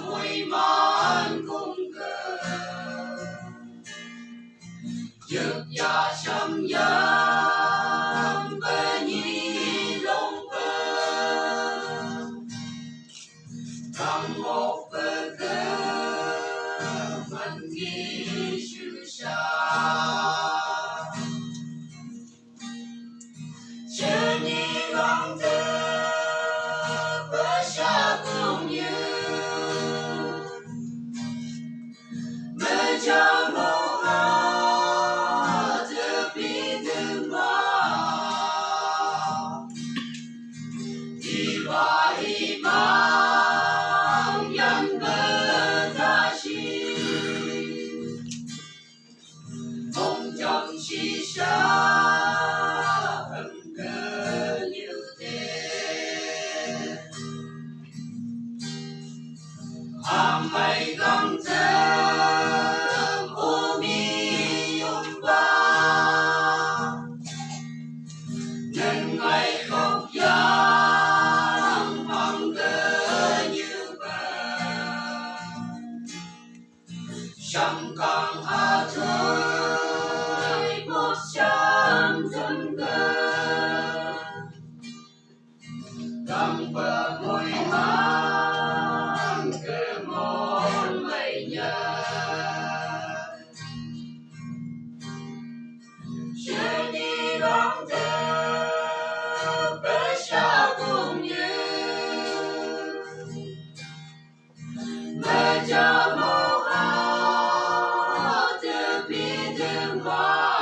vui man cùng cờ dược ya sâm yam bờ nhi lông bờ cầm một bờ cờ mình ghi sự xa chưa đi gắng thơ bờ xa cùng như mơ cho mô ha thơ bí thương hoa đi vai mang nhân bờ ra chi mong trong chi xa mày gắng thơm ô mi yum ba nên ngày khóc giang bằng cờ như bờ chẳng càng hà thôi một trăm dân cờ càng bờ ngồi mang cờ mòn mây nhớ chưa đi gắng thơ bờ xa cùng như mơ cho mô ha thơ bí thương hoa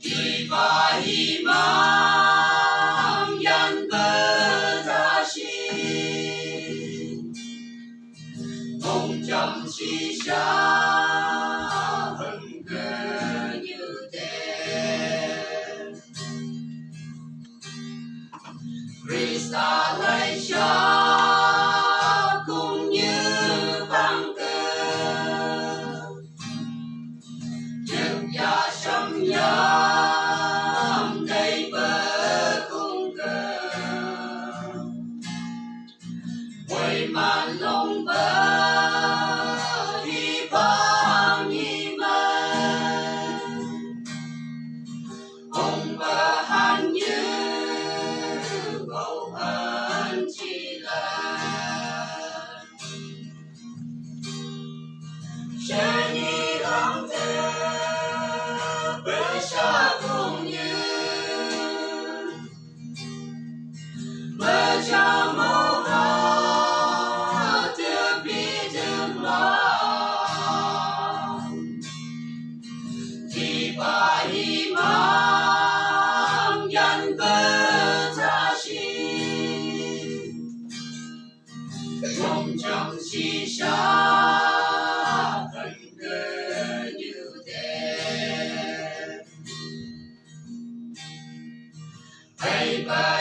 đi vai mang nhân bờ ra chi mong chăm chi xa hừng cờ như thế Krista lấy cha cũng như bằng cờ chừng ya sâm yam đầy bờ cùng cờ quay màn lông bờ chưa đi gắng thơ bờ xa cùng như mơ cho mô ha thơ bí thương hoa thì bài mang nhân bờ ra chi mong chẳng chi xa Bye.